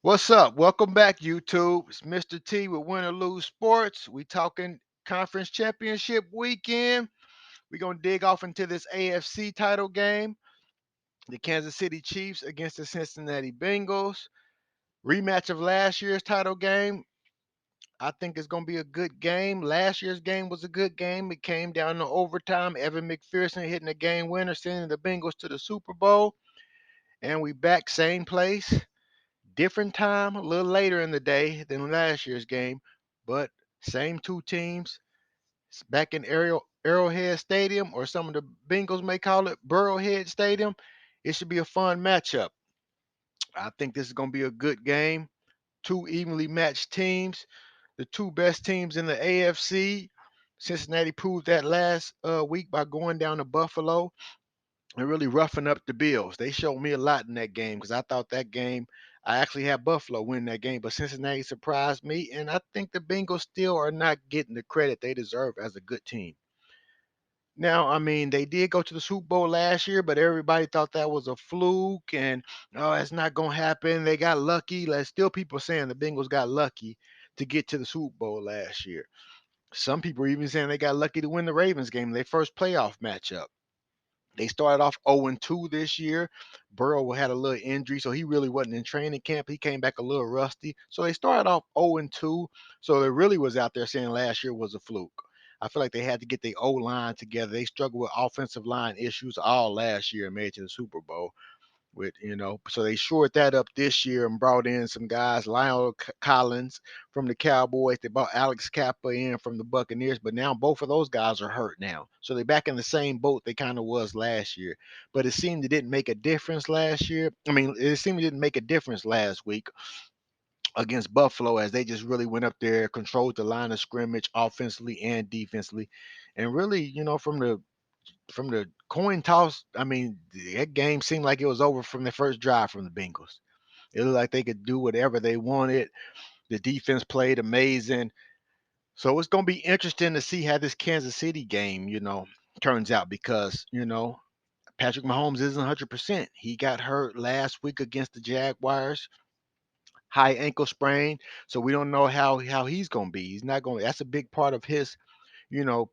What's up? Welcome back, YouTube. It's Mr. T with Win or Lose Sports. We talking conference championship weekend. We're gonna dig off into this AFC title game. The Kansas City Chiefs against the Cincinnati Bengals. Rematch of last year's title game. I think it's gonna be a good game. Last year's game was a good game. It came down to overtime. Evan McPherson hitting the game winner, sending the Bengals to the Super Bowl. And we back same place. Different time, a little later in the day than last year's game, but same two teams. It's back in Arrowhead Stadium, or some of the Bengals may call it Burrowhead Stadium. It should be a fun matchup. I think this is going to be a good game. Two evenly matched teams, the two best teams in the AFC. Cincinnati proved that last week by going down to Buffalo and really roughing up the Bills. They showed me a lot in that game because I thought that game, I actually had Buffalo win that game, but Cincinnati surprised me, and I think the Bengals still are not getting the credit they deserve as a good team. Now, I mean, they did go to the Super Bowl last year, but everybody thought that was a fluke and, oh, it's not going to happen. They got lucky. There's still people saying the Bengals got lucky to get to the Super Bowl last year. Some people are even saying they got lucky to win the Ravens game, their first playoff matchup. They started off 0-2 this year. Burrow had a little injury, so he really wasn't in training camp. He came back a little rusty. So they started off 0-2. So it really was out there saying last year was a fluke. I feel like they had to get the O line together. They struggled with offensive line issues all last year and made it to the Super Bowl with so they shored that up this year and brought in some guys. Lionel Collins from the Cowboys, they brought Alex Kappa in from the Buccaneers, but now both of those guys are hurt now, so they're back in the same boat they kind of was last year. But it seemed it didn't make a difference last year. I mean, it seemed it didn't make a difference last week against Buffalo, as they just really went up there, controlled the line of scrimmage offensively and defensively, and really, from the coin toss, I mean, that game seemed like it was over from the first drive from the Bengals. It looked like they could do whatever they wanted. The defense played amazing. So it's going to be interesting to see how this Kansas City game, turns out because, Patrick Mahomes isn't 100%. He got hurt last week against the Jaguars, high ankle sprain. So we don't know how he's going to be. He's not going to, that's a big part of his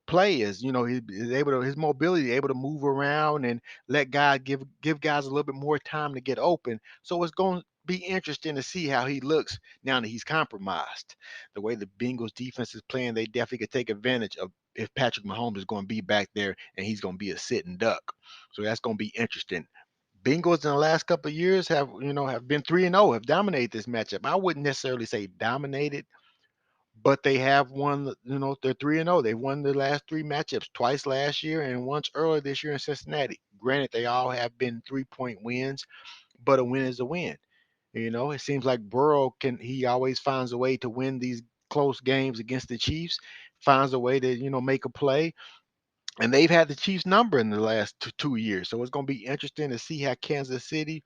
play is, he is able to his mobility, able to move around and let guys give guys a little bit more time to get open. So it's going to be interesting to see how he looks now that he's compromised. The way the Bengals defense is playing, they definitely could take advantage of if Patrick Mahomes is going to be back there and he's going to be a sitting duck. So that's going to be interesting. Bengals in the last couple of years have been 3-0, have dominated this matchup. I wouldn't necessarily say dominated, but they have won. They're 3-0. They've won the last three matchups, twice last year and once earlier this year in Cincinnati. Granted, they all have been 3-point wins, but a win is a win. It seems like Burrow he always finds a way to win these close games against the Chiefs, finds a way to, make a play. And they've had the Chiefs number in the last 2 years. So it's going to be interesting to see how Kansas City,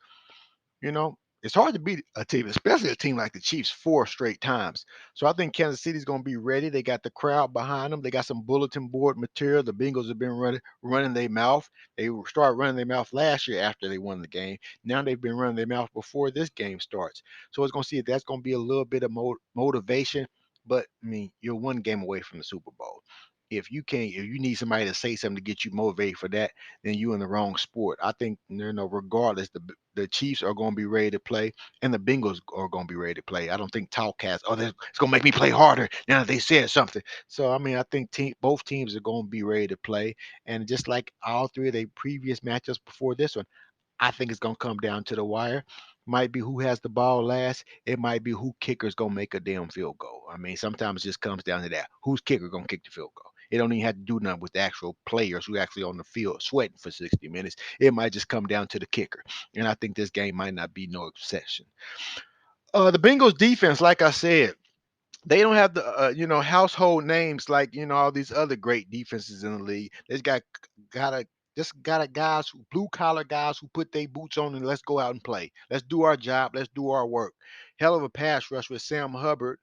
it's hard to beat a team, especially a team like the Chiefs, four straight times. So I think Kansas City's going to be ready. They got the crowd behind them. They got some bulletin board material. The Bengals have been running their mouth. They started running their mouth last year after they won the game. Now they've been running their mouth before this game starts. So it's going to see if that's going to be a little bit of motivation. But I mean, you're one game away from the Super Bowl. If you need somebody to say something to get you motivated for that, then you in the wrong sport. I think regardless, the Chiefs are going to be ready to play, and the Bengals are going to be ready to play. I don't think talk has, it's going to make me play harder now that they said something. So I mean, I think both teams are going to be ready to play, and just like all three of the previous matchups before this one, I think it's going to come down to the wire. Might be who has the ball last. It might be who kicker's going to make a damn field goal. I mean, sometimes it just comes down to that. Who's kicker going to kick the field goal? It don't even have to do nothing with the actual players who actually on the field sweating for 60 minutes. It might just come down to the kicker. And I think this game might not be no exception. The Bengals defense, like I said, they don't have the household names like all these other great defenses in the league. They've got a guys who blue collar guys who put their boots on and let's go out and play. Let's do our job. Let's do our work. Hell of a pass rush with Sam Hubbard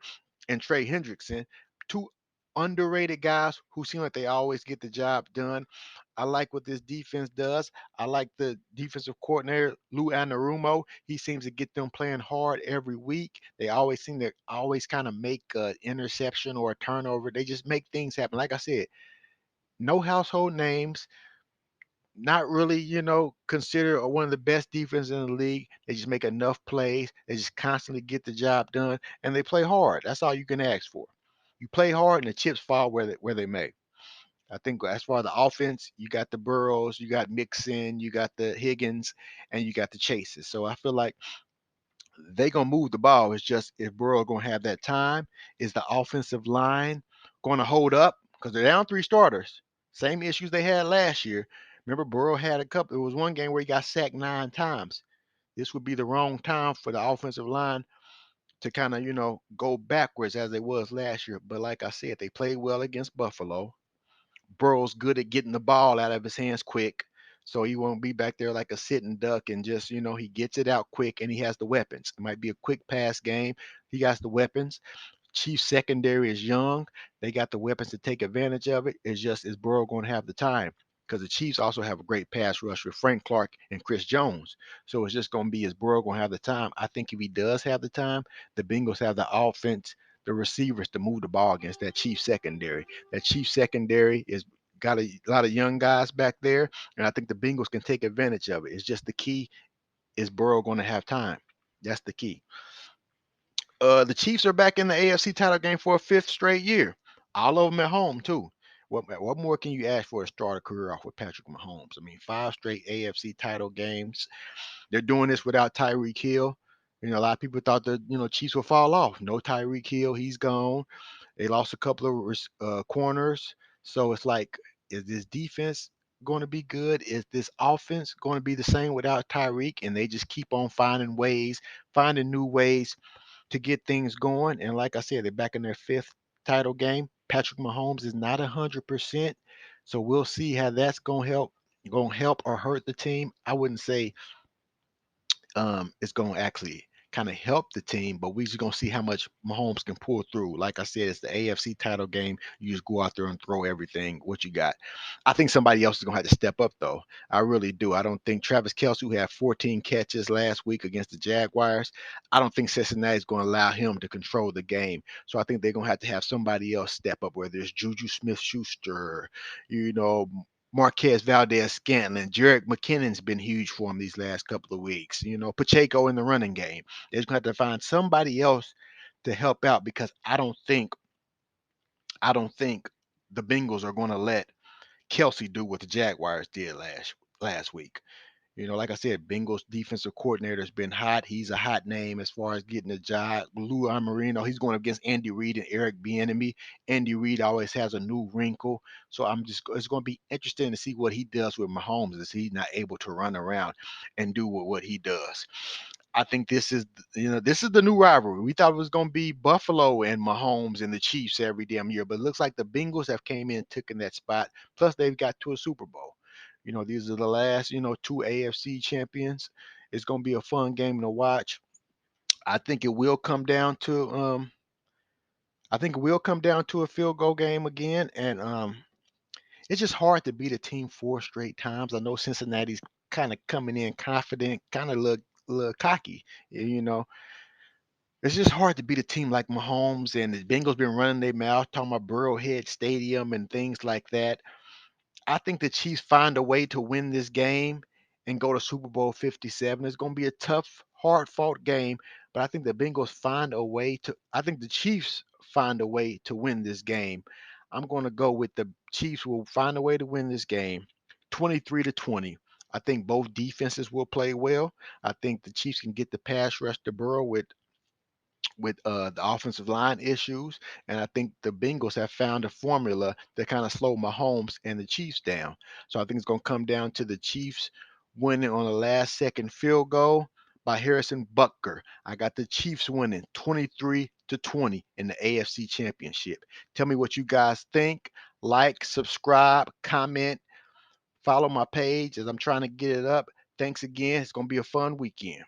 and Trey Hendrickson, two underrated guys who seem like they always get the job done. I like what this defense does. I like the defensive coordinator, Lou Anarumo. He seems to get them playing hard every week. They always seem to always kind of make an interception or a turnover. They just make things happen. Like I said, no household names, not really, considered one of the best defenses in the league. They just make enough plays. They just constantly get the job done, and they play hard. That's all you can ask for. You play hard, and the chips fall where they may. I think as far as the offense, you got the Burrows, you got Mixon, you got the Higgins, and you got the Chases. So I feel like they gonna move the ball. It's just if Burrow gonna have that time, is the offensive line gonna hold up? Because they're down three starters. Same issues they had last year. Remember, Burrow had a couple. There was one game where he got sacked 9 times. This would be the wrong time for the offensive line to kind of, go backwards as they was last year. But like I said, they played well against Buffalo. Burrow's good at getting the ball out of his hands quick. So he won't be back there like a sitting duck and just, he gets it out quick and he has the weapons. It might be a quick pass game. He has the weapons. Chiefs secondary is young. They got the weapons to take advantage of it. It's just, is Burrow going to have the time? Because the Chiefs also have a great pass rush with Frank Clark and Chris Jones. So it's just going to be, is Burrow going to have the time? I think if he does have the time, the Bengals have the offense, the receivers to move the ball against that Chiefs secondary. That Chiefs secondary is got a lot of young guys back there, and I think the Bengals can take advantage of it. It's just the key, is Burrow going to have time? That's the key. The Chiefs are back in the AFC title game for a fifth straight year. All of them at home too. What more can you ask for to start a career off with Patrick Mahomes? I mean, five straight AFC title games. They're doing this without Tyreek Hill. A lot of people thought the Chiefs would fall off. No Tyreek Hill, he's gone. They lost a couple of corners. So it's like, is this defense going to be good? Is this offense going to be the same without Tyreek? And they just keep on finding new ways to get things going. And like I said, they're back in their fifth title game. Patrick Mahomes is not 100%, so we'll see how that's going to help or hurt the team. I wouldn't say it's going to actually kind of help the team, but we're just going to see how much Mahomes can pull through. Like I said, it's the AFC title game. You just go out there and throw everything what you got. I think somebody else is going to have to step up, though. I really do. I don't think Travis Kelce, who had 14 catches last week against the Jaguars, I don't think Cincinnati is going to allow him to control the game. So I think they're going to have somebody else step up, whether it's Juju Smith-Schuster, you know, Marquez Valdez-Scantling, Jerick McKinnon's been huge for him these last couple of weeks. Pacheco in the running game. They're going to have to find somebody else to help out, because I don't think the Bengals are going to let Kelsey do what the Jaguars did last week. Like I said, Bengals defensive coordinator has been hot. He's a hot name as far as getting the job. Lou Amarino, he's going against Andy Reid and Eric Bieniemy. Andy Reid always has a new wrinkle. So it's going to be interesting to see what he does with Mahomes. Is he not able to run around and do what he does? I think this is the new rivalry. We thought it was going to be Buffalo and Mahomes and the Chiefs every damn year, but it looks like the Bengals have came in, taken that spot. Plus, they've got to a Super Bowl. These are the last, two AFC champions. It's going to be a fun game to watch. I think it will come down to a field goal game again, and it's just hard to beat a team four straight times. I know Cincinnati's kind of coming in confident, kind of look cocky. You know, it's just hard to beat a team like Mahomes, and the Bengals been running their mouth talking about Burrowhead Stadium and things like that. I think the Chiefs find a way to win this game and go to Super Bowl 57. It's going to be a tough, hard fought game, but I think the Bengals find a way to, I think the Chiefs find a way to win this game. I'm going to go with the Chiefs will find a way to win this game 23-20. I think both defenses will play well. I think the Chiefs can get the pass rush to Burrow with the offensive line issues. And I think the Bengals have found a formula that kind of slow Mahomes and the Chiefs down. So I think it's going to come down to the Chiefs winning on a last second field goal by Harrison Butker. I got the Chiefs winning 23-20 in the AFC Championship. Tell me what you guys think. Like, subscribe, comment, follow my page as I'm trying to get it up. Thanks again. It's going to be a fun weekend.